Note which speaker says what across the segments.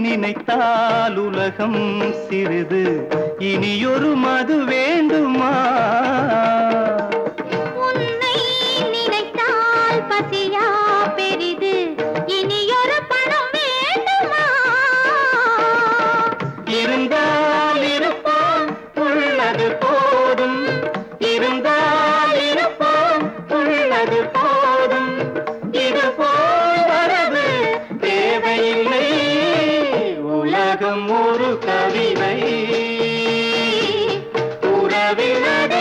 Speaker 1: நினைத்தால் உலகம் சிறிது, இனியொரு மது வேண்டுமா?
Speaker 2: உன்னை நினைத்தால் பசியா பெரிது, இனியொரு பணம் வேண்டுமா?
Speaker 1: இருந்தால் இருப்போம், உள்ளது போதும். இருந்தால் இருப்போம், உள்ளது போதும். இது போல் வரது தேவையில்லை, உலகம் ஒரு கவிதை, உறவினதே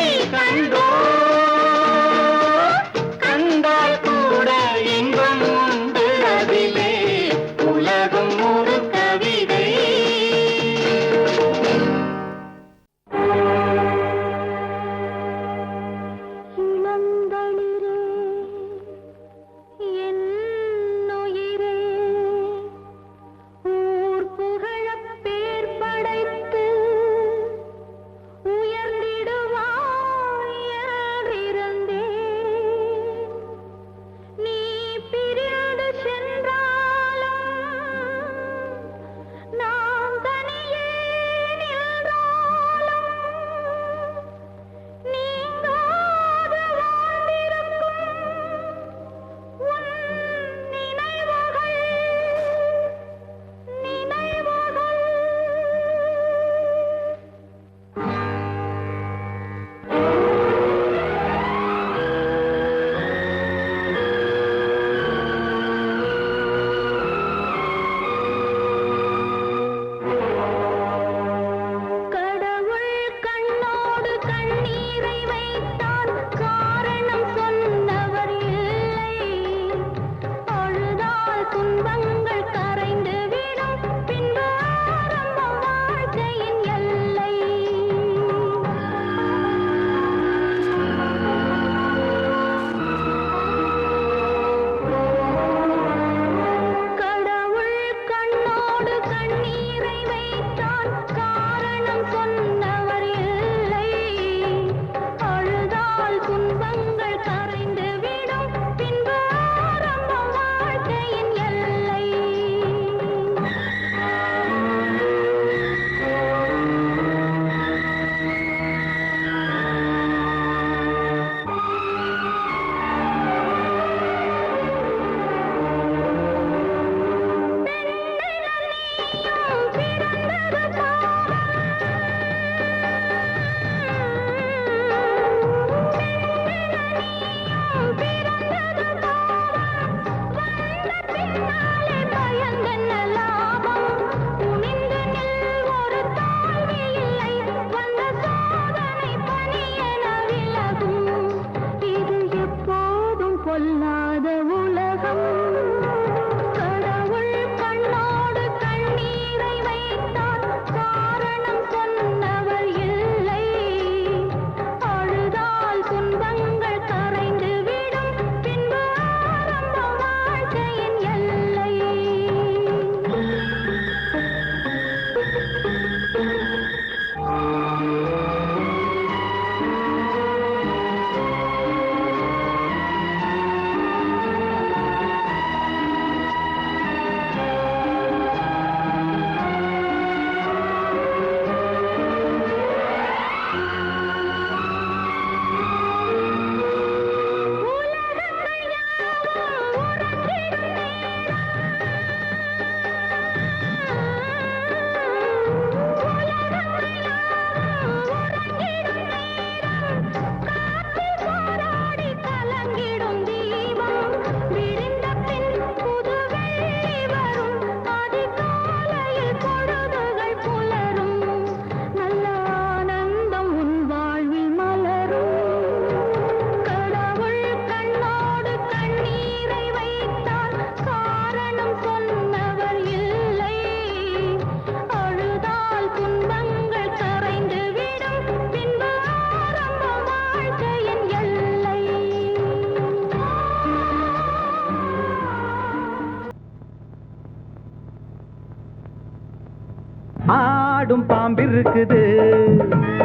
Speaker 3: ஆடும் பாம்பிருக்குது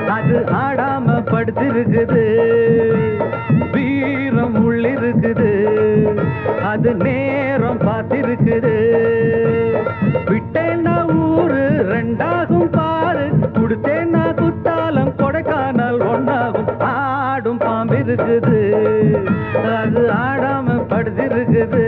Speaker 3: அது ஆடாம படுத்திருக்குது வீரம் உள்ளிருக்குது அது நேரம் பார்த்திருக்குது விட்டேன்னா ஊரு ரெண்டாகும் பாரு கொடுத்தேன்னா குத்தாலம் கொடைக்கானல் ஒன்னாகும் ஆடும் பாம்பிருக்குது அது ஆடாம படுத்திருக்குது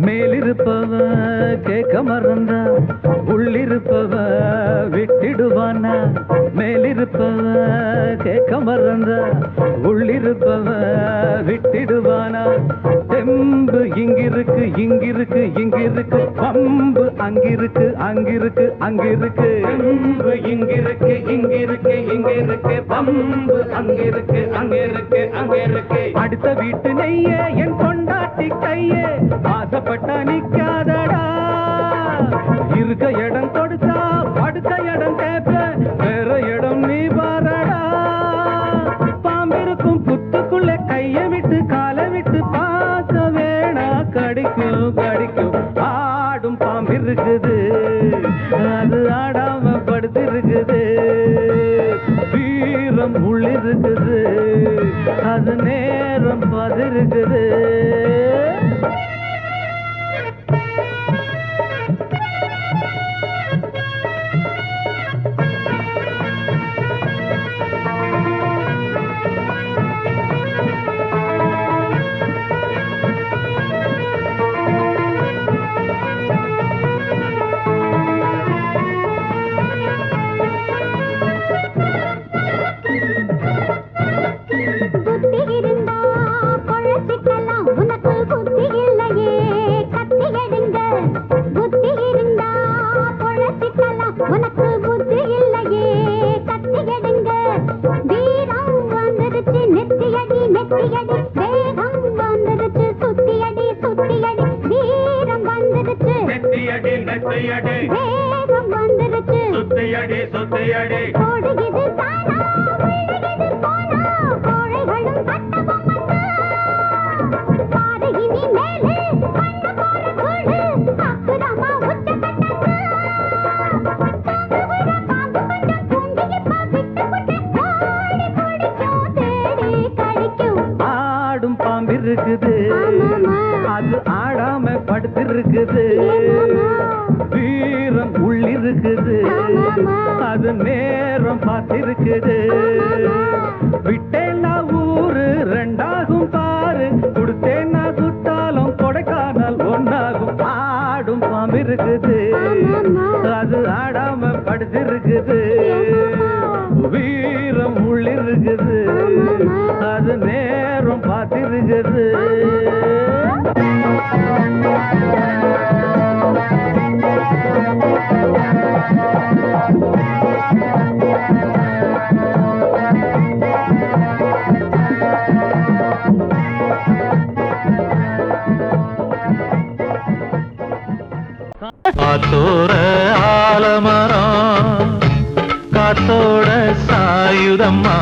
Speaker 3: மேலிருப்பவ கேட்க மறந்தா உள்ளிருப்பவ விட்டிடுவானா மேலிருப்பவ கேட்க மறந்தா உள்ளிருப்பவ விட்டிடுவானா தெம்பு இங்கிருக்கு இங்கிருக்கு இங்கிருக்கு பம்பு அங்கிருக்கு அங்கிருக்கு அங்கிருக்கு தெம்பு இங்கிருக்கு இங்கிருக்கு இங்கிருக்கு பம்பு அங்கிருக்கு அங்கிருக்கு அங்கிருக்கு அடுத்த வீட்டு நெய்ய என் கொண்டாட்டி கையே ஆசைப்பட்டா நிக்காதடா இருக்க இடம் கொடுத்தா படுத்த இடம் கேட்ப வேற இடம் நீ பாரடா பாம்பிருக்கும் புத்துக்குள்ள கைய விட்டு காலை விட்டு பார்க்க வேணா கடிக்கும் கடிக்கும் ஆடும் பாம்பிருக்குது அது ஆடாம படுத்திருக்குது வீரம் உள்ளிருக்குது அது நேரம் பதிருக்குது இருக்குது அது ஆடாம படுத்திருக்குது வீரம் உள்ளிருக்குது அது நேரம் பார்த்திருக்குது விட்டேன்னா ஊரு ரெண்டாகும் பாரு கொடுத்தேன்னா குத்தாலம் கொடைக்கானல் ஒன்னாகும் ஆடும் பாம்பிருக்குது அது ஆடாம படுத்திருக்குது வீரம் உள்ளிருக்குது அது நேரம் பார்த்திருக்குது காத்தோர ஆலமரம் காத்தோட சாயுதம்மா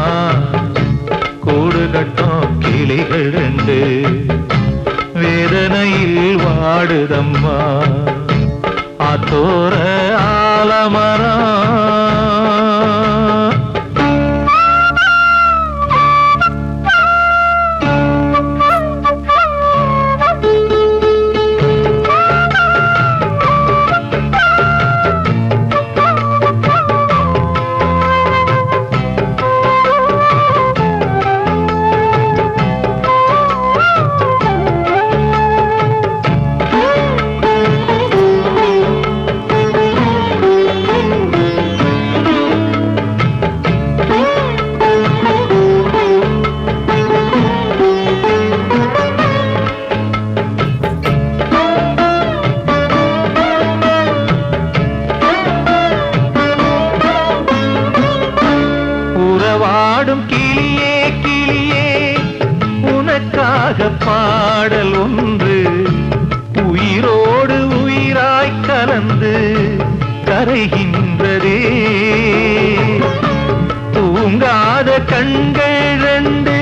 Speaker 3: கூடு கட்டும் கிளிகள் ரெண்டு வேதனையில் வாடுதம்மா ஆத்தோர ஆலமரம் பாடல் ஒன்று உயிரோடு உயிராய் கலந்து கரைகின்றதே. தூங்காத கண்கள் ரெண்டு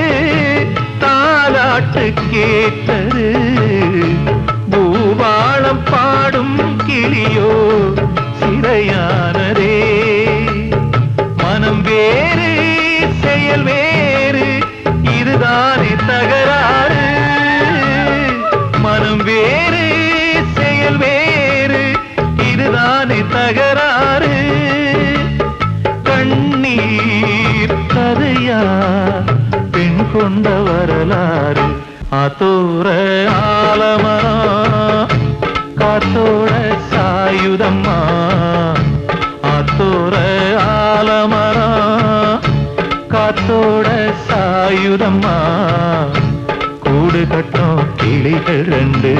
Speaker 3: தாலாட்டு கேட்டது. பூபாளம் பாடும் கிளியோ சிறையானதே. மனம் வேறு செயல் வேறு இதுதானே தகராறு. மனம் வேறு செயல் வேறு இதுதானே தகராறு. கண்ணீர் கதையா பெண் கொண்ட வரலாறு. ஆத்தோர ஆலமரம் காத்தோட சாயுதம்மா. ஆத்தோர ஆலமரம் காத்தோட சாயுதம்மா. கூடு கட்டும் கிளிகள் ரெண்டு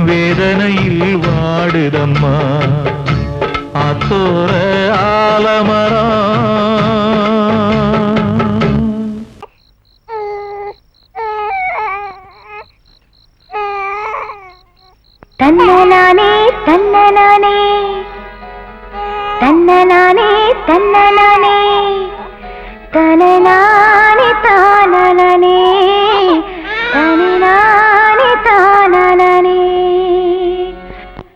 Speaker 3: வேதனையில் வாடுதம்மா. ஆத்தோர ஆலமரம்.
Speaker 2: தன்னனானே தன்னனானே தன்னனானே தன்னனானே தனனானே தானனானே தனனானே தானனானே.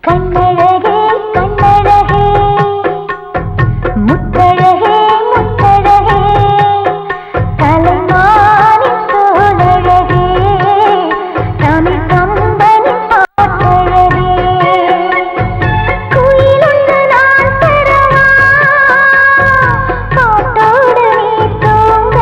Speaker 2: கண்ணழகே கண்ணழகே முத்தழகே முத்தழகே தலைமானி தோழழகே தமிழ் கம்பனி பாட்டழகே. குயிலொன்று நான் பெறவா பாட்டோடு நீ தூங்க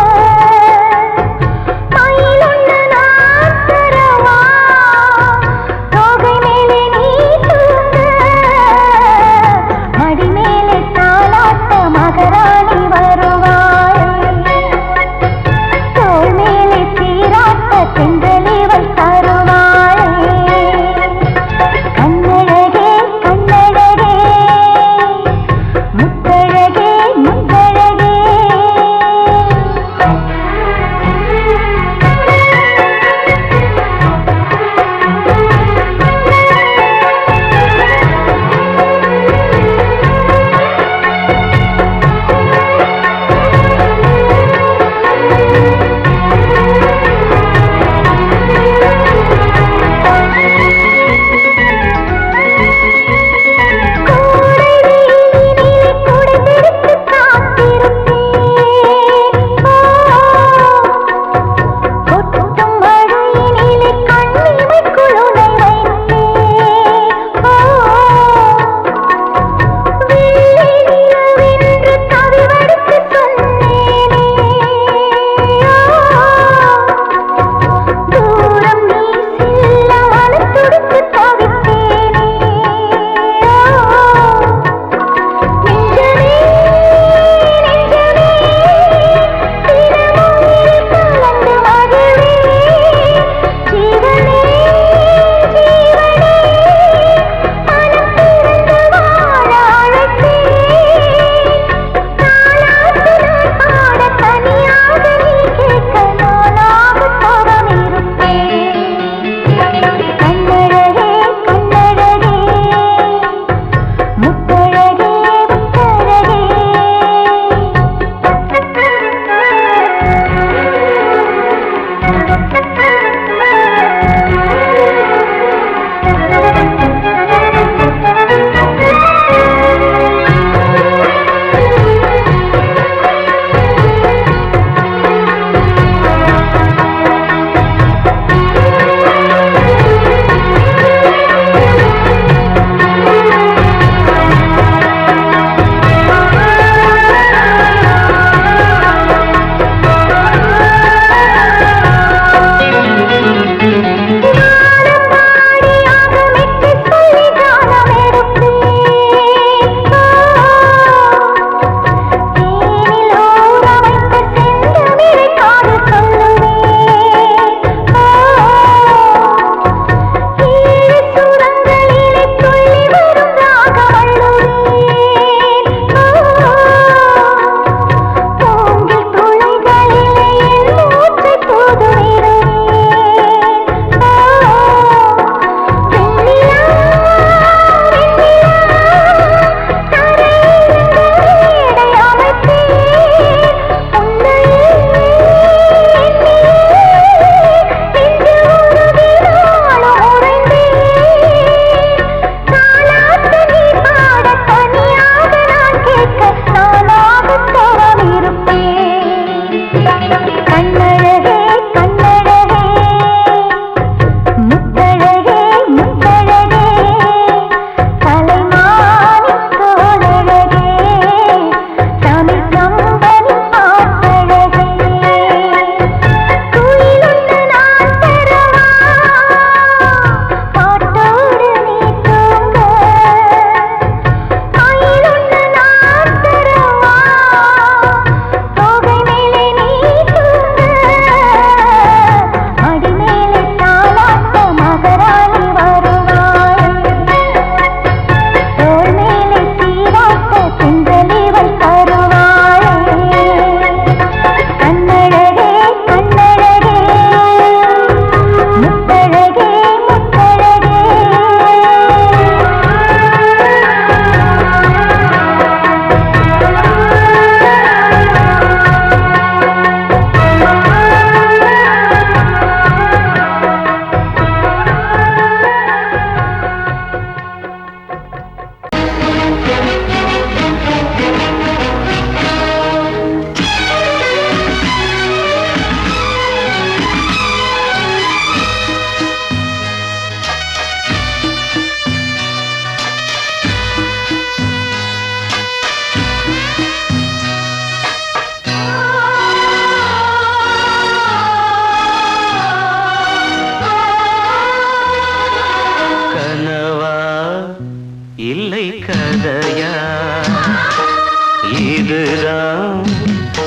Speaker 1: இதுதான்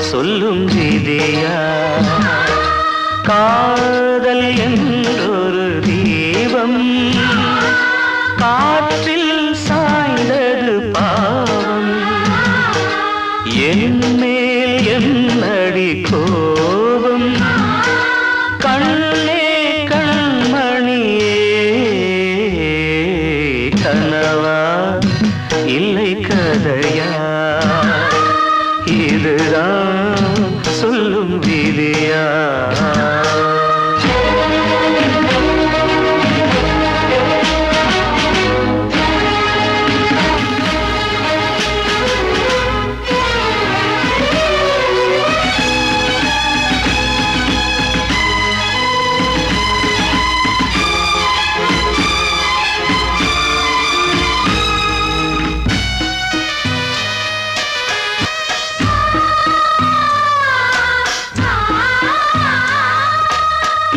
Speaker 1: சொல்லும் விதியா காதல் என்றொரு தீபம் காற்றில் சாய்ந்தது பாவம் என் மேல் என்னடி கோபம் கண்ணே கண்மணியே கனவா இல்லை கதையா இதுதான் சொல்லும் விதியா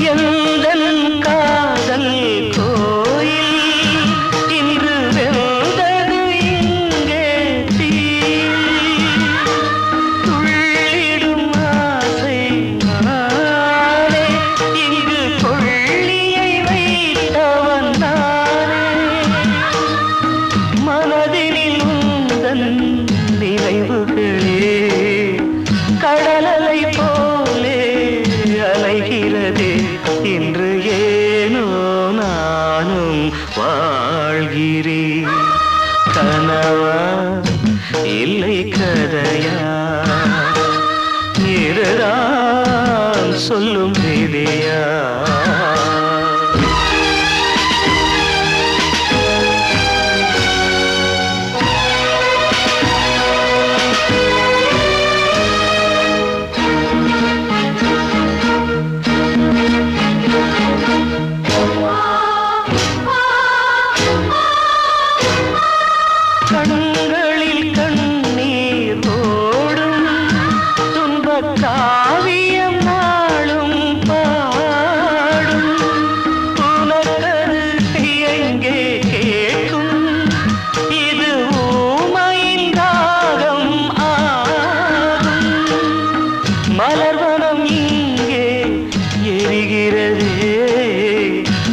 Speaker 1: எந்தன் காதல் கோயில் இன்று வெந்தது இங்கே தீ துள்ளிடும் ஆசை நானே இங்கு கொள்ளியை வைத்தவன் நானே மனதினில் உந்தன் நினைவுகளே கடலலை போலே அலைகிறதே இன்று ஏனோ நானும் வாழ்கிறேன் கனவா இல்லை கதையா இதுதான் சொல்லும் விதியா கண்களில் கண்ணீர் ஓடும் துன்பக் காவியம் நாளும் பாடும் உனக்கது எங்கே கேட்கும் இது ஊமையின் ராகம் ஆகும் மலர்வனம் இங்கே எரிகிறதே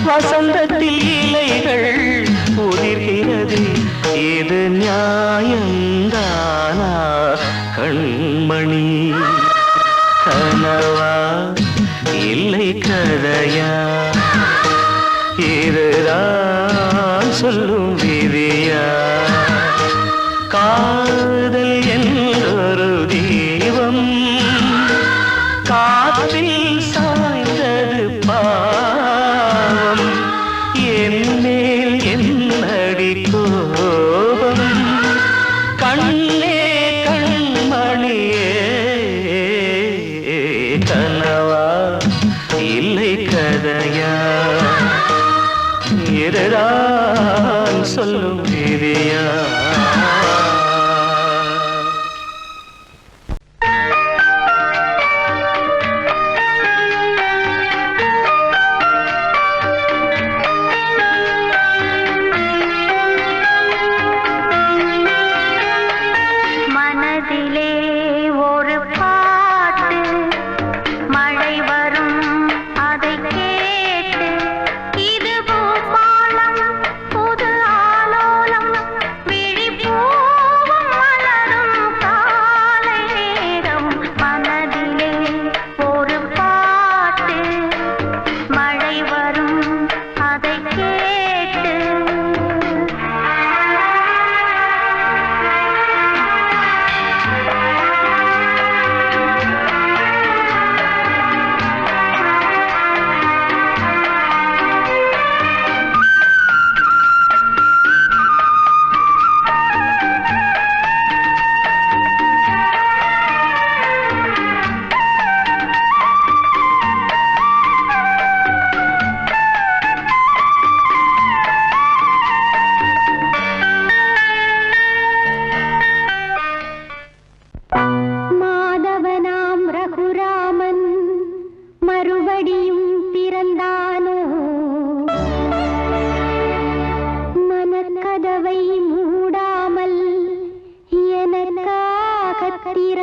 Speaker 1: வசந்தத்தில் இலைகள் உதிர்கிறது இது நியாயந்தானா கண்மணி கனவா இல்லை கதையா இதுதான் சொல்லும் விதியா காதல் என்றொரு தீபம் காற்றில் சாய்ந்தது பாவம் என் மேல் என்னடி கோபம் கண்ணே கண்மணியே கனவா இல்லை கதையா இதுதான்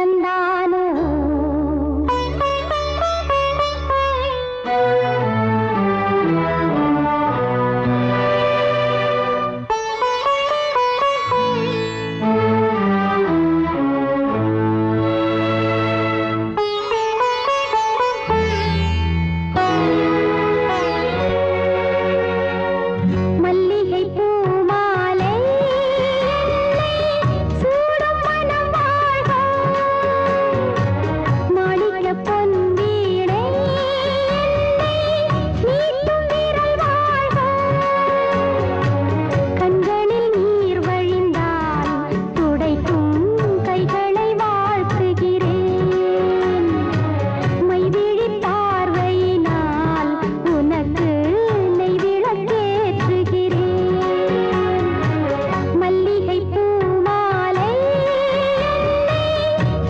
Speaker 2: நிஜந்தானோ மல்லிகை பூ மாலை சூடும் மனம் வாழ்க மாளிகைப் பொன் வீணை நீட்டும் விரல் வாழ்க கண்களில் நீர் வழிந்தால் துடைக்கும் கைகளை வாழ்த்துகிறேன் மைவிழி பார்வையினால் உனக்கு நெய்விளக்கேற்றுகிறேன் மல்லிகை பூ மாலை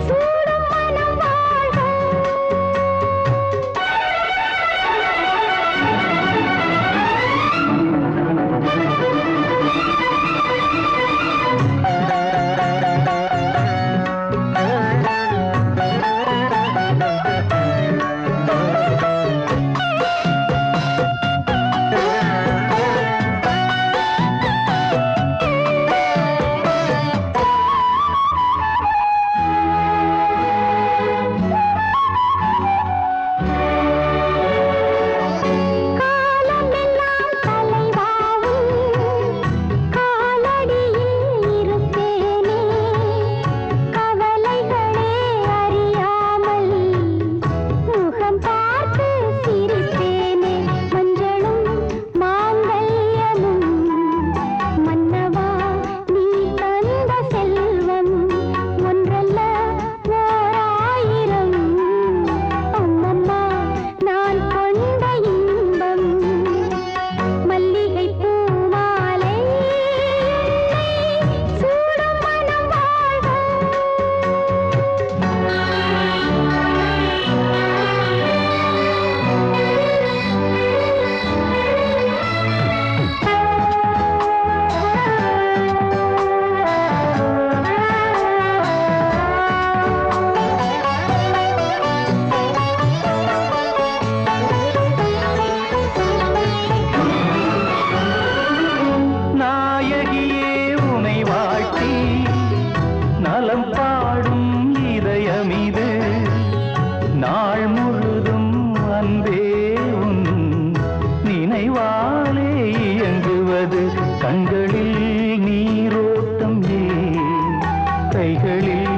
Speaker 2: சூடும் மனம் வாழ்க காலமெல்லாம் தலைவாவும் காலடியில் இருப்பேனே கவலைகளே அறியாமல் முகம் பார்த்து சிரிப்பேனே மஞ்சளும் மாங்கல்யமும் மன்னவா நீ தந்த செல்வம் ஒன்றல்ல ஓராயிரம் அம்மம்மா நான் கொண்ட இன்பம் மல்லிகை பூ மாலை சூடும் மனம் வாழ்க
Speaker 1: நாயகியே உனை வாழ்த்தி நலம் பாடும் இதயமிது நாள் முழுதும் அன்பே உன் நினைவாலே இயங்குவது கண்களில் நீரோட்டம் ஏன் கைகளில்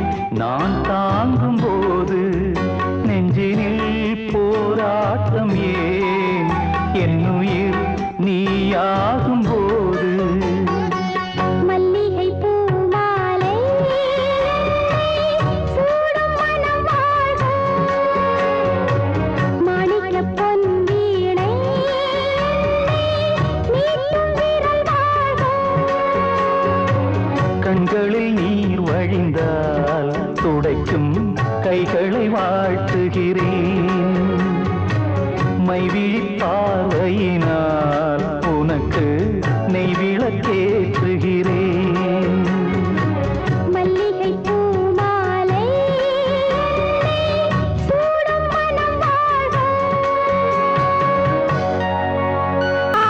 Speaker 1: நான் தாங்கும் போது நெஞ்சினில் போராட்டம் ஏன் என்னுயிர் நீயாகும் போது
Speaker 2: மல்லிகை பூ மாலை சூடும் மனம் வாழ்க மாணிக்கப் பொன் வீணை நீட்டும் விரல் வாழ்க
Speaker 1: கண்களில் நீர் வழிந்தால் துடைக்கும் கைகளை வாழ்த்துகிறேன் மைவிழி பார்வையினால் உனக்கு நெய்விளக்கேற்றுகிறேன்
Speaker 2: மல்லிகை பூ மாலை சூடும் மனம் வாழ்க ஆ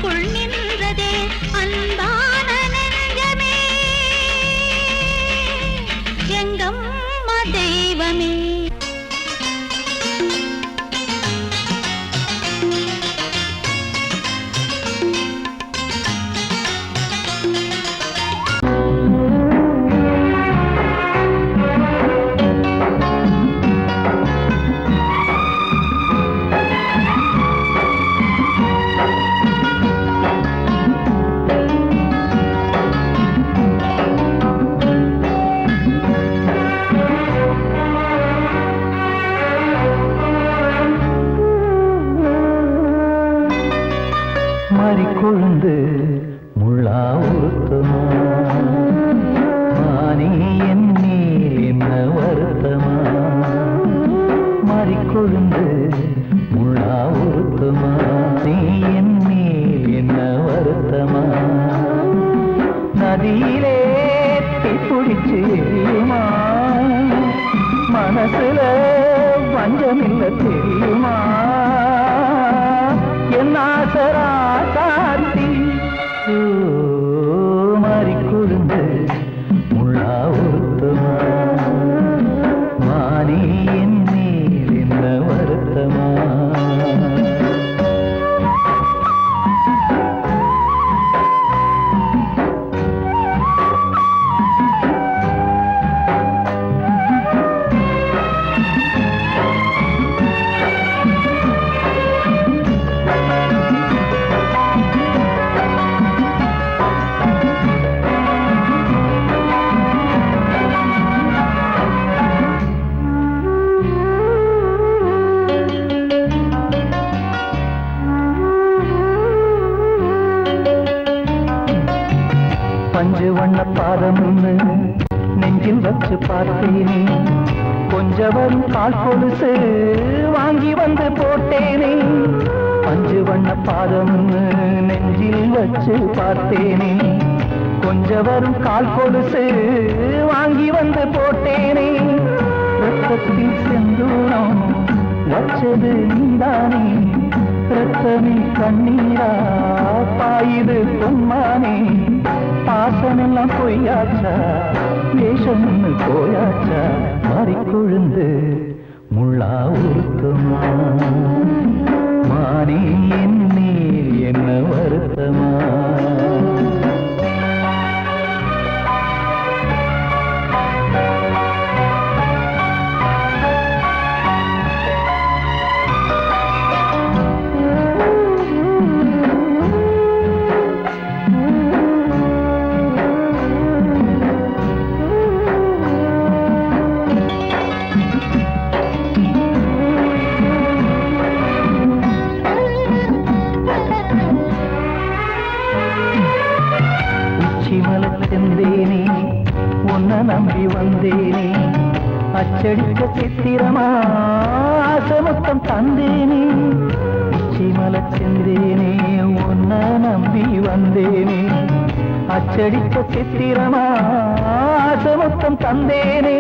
Speaker 2: எனக்குள் நின்றதே அன்பான நெஞ்சமே எங்கம்மா தெய்வமே
Speaker 1: மறிக்கொழுந்து முள்ளா உருத்தமா மானே என் மேல் என்ன வருத்தமா மறிக்கொழுந்து முள்ளா உருத்தமா நீ என் மேல் என்ன வருத்தமா நதியிலே பிடிச்சு எரியுமா மனசுல வஞ்சமில்ல தெரியுமா என் ஆசரா சாத்தி மாறிக்கொழுந்து முள்ளா உருத்தமா மானே என் மேல் என்ன வருத்தமா பஞ்சு வண்ண பாதம் நெஞ்சில் வச்சு பார்த்தேனே கொஞ்சம் வரும் கால் கொலுசு வாங்கி வந்து போட்டேனே பஞ்சு வண்ண பாதம் நெஞ்சில் வச்சு பார்த்தேனே கொஞ்சம் வரும் கால் கொலுசு வாங்கி வந்து போட்டேனே ரத்தத்தில் செந்தூரம் வச்சது நீதானே ரத்தமே கண்ணீரா பாயுது பொம்மானே பாசமெல்லாம் பொய்யாச்சா வேஷம்னு போயாச்சா மாறிக்கொழுந்து முள்ளா உருத்தமா மானே என் மேல் என்ன வருத்தமா செந்தேனே உன்னை நம்பி வந்தேனே அச்சடிக்க சித்திரமா ஆசமுத்தம் தந்தேனே உச்சிமல செந்தேனே உன்னை நம்பி வந்தேனே அச்சடிக்க சித்திரமா ஆசமுத்தம் தந்தேனே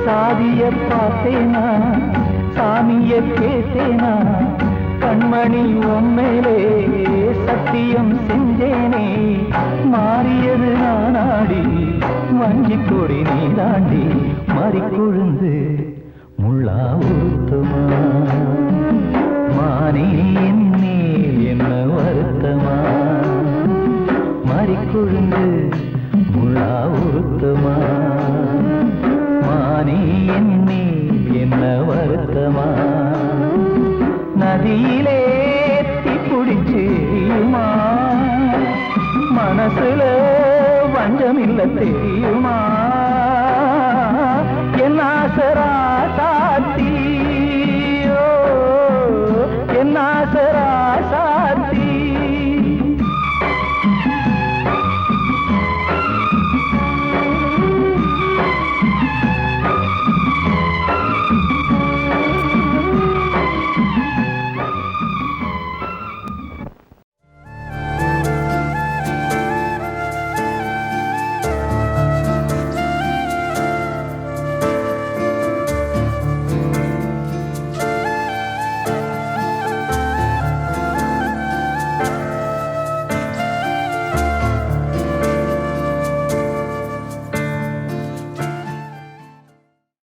Speaker 1: சாதிய பார்த்தேனா சாமிய கேட்டேனா கண்மணி உம்மேலே சத்தியம் செஞ்சேனே மாறியது நானாடி வஞ்சி கொடி நீதாண்டி மறிக்கொழுந்து முள்ளா உருத்தமா மானே என் மேல் என்ன வருத்தமா மறிக்கொழுந்து முள்ளா உருத்தமா மானே என் மேல் என்ன வருத்தமா நதியிலே பிடிச்சுமா மனசுல வஞ்சமில்ல தெரியுமா என் ஆசரா